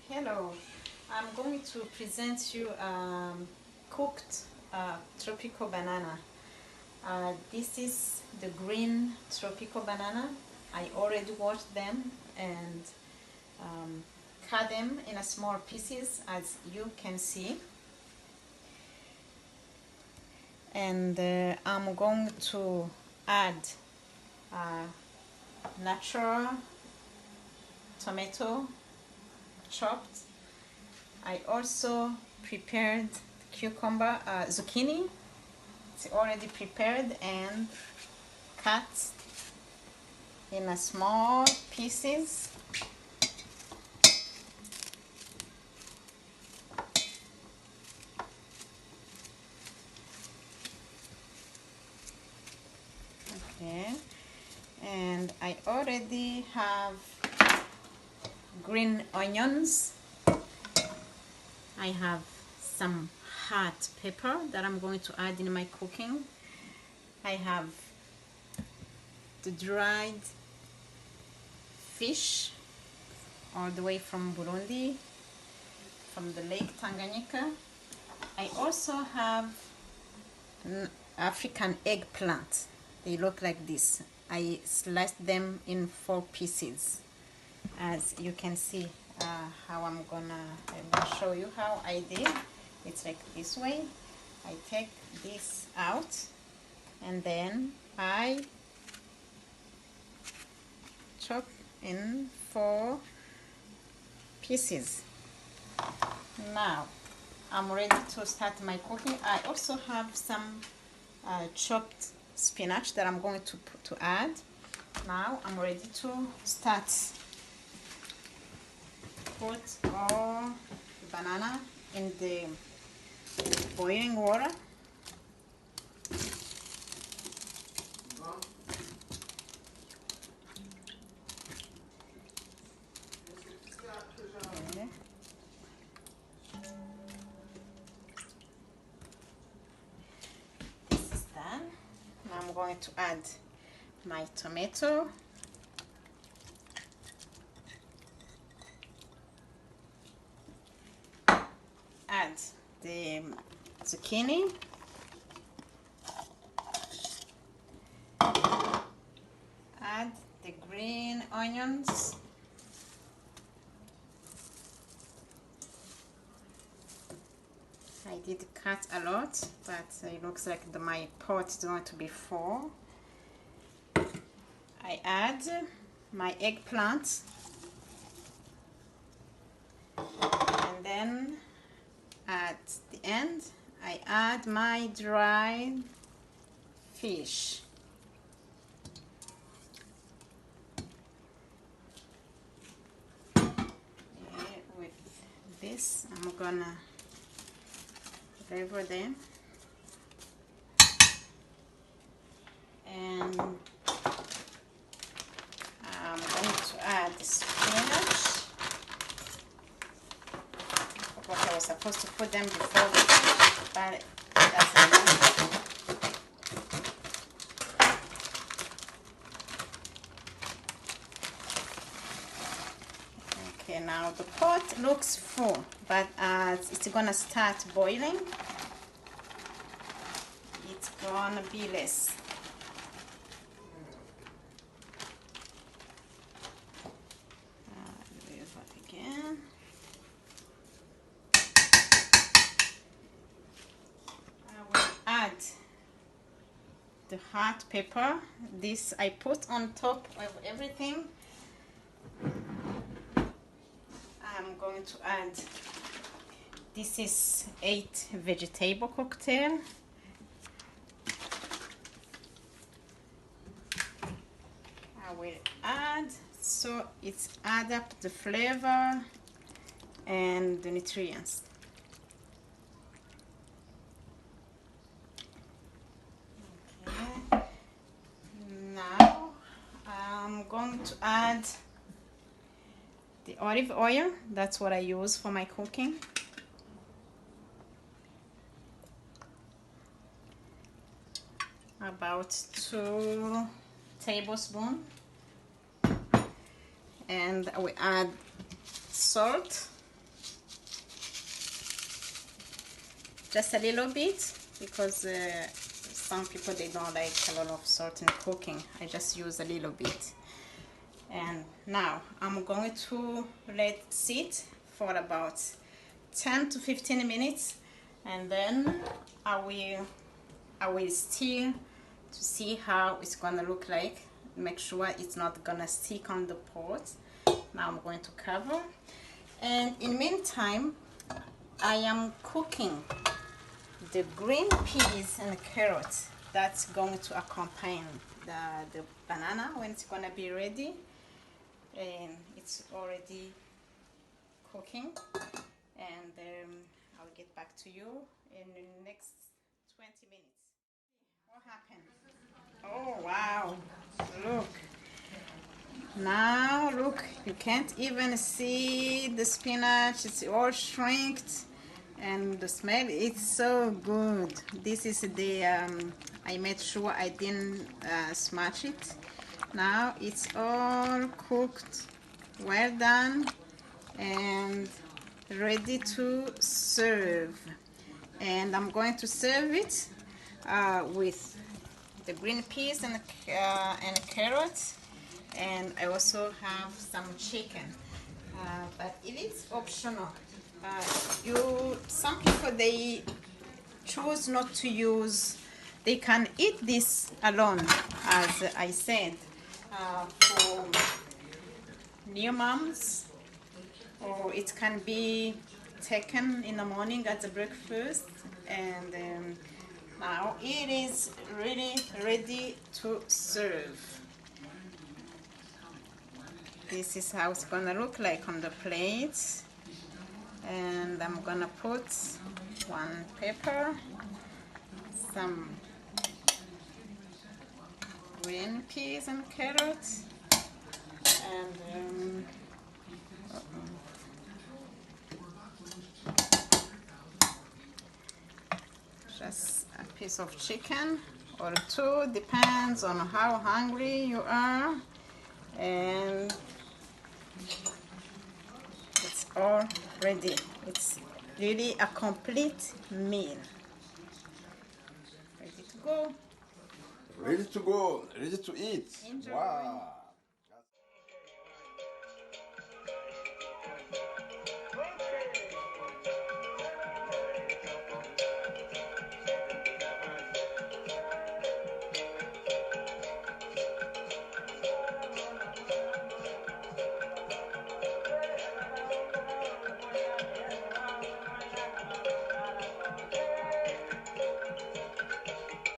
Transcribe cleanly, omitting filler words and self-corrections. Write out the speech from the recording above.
Hello, I'm going to present you cooked tropical banana. This is the green tropical banana. I already washed them and cut them in a small pieces, as you can see. And I'm going to add natural tomato chopped. I also prepared cucumber, zucchini. It's already prepared and cut in a small pieces. Okay, and I already have green onions. I have some hot pepper that I'm going to add in my cooking. I have the dried fish all the way from Burundi, from the Lake Tanganyika. I also have an African eggplant. They look like this. I sliced them in 4 pieces. As you can see, how I'm gonna show you how I did. It's like this way. I take this out and then I chop in 4 pieces. Now I'm ready to start my cooking. I also have some chopped spinach that I'm going to add. Now I'm ready to start. Put all the banana in the boiling water. Okay. This is done. Now I'm going to add my tomato. Add the zucchini. Add the green onions. I did cut a lot, but it looks like my pot is going to be full. I add my eggplant, and then at the end I add my dried fish. Okay, with this I'm gonna flavor them, and I'm going to add the spinach. I was supposed to put them before the fish, but that's enough. Okay, now the pot looks full, but as it's gonna start boiling, it's gonna be less. Again. Add the hot pepper. This I put on top of everything. I'm going to add, this is 8 vegetable cocktail. I will add, so it's add up the flavor and the nutrients. Now I'm going to add the olive oil. That's what I use for my cooking. About 2 tablespoons. And we add salt. just a little bit, because some people, they don't like a lot of salt in cooking. I just use a little bit. And now I'm going to let it sit for about 10 to 15 minutes, and then I will stir to see how it's gonna look like. Make sure it's not gonna stick on the pot. Now I'm going to cover, and in the meantime I am cooking the green peas and carrots that's going to accompany the banana when it's gonna be ready. And it's already cooking, and I'll get back to you in the next 20 minutes. What happened? Oh wow, look. Now look, you can't even see the spinach, it's all shrinked, and the smell is so good. This is the I made sure I didn't smash it. Now it's all cooked, well done, and ready to serve. And I'm going to serve it with the green peas and carrots, and I also have some chicken, but it is optional. Some people, they choose not to use. They can eat this alone, as I said, for new moms, or it can be taken in the morning as a breakfast. And now it is really ready to serve. This is how it's gonna look like on the plate, and I'm gonna put one pepper, some green peas and carrots, and just a piece of chicken or two, depends on how hungry you are. And it's all ready. It's really a complete meal. Ready to go. Ready to go, ready to eat. Enjoy. Wow.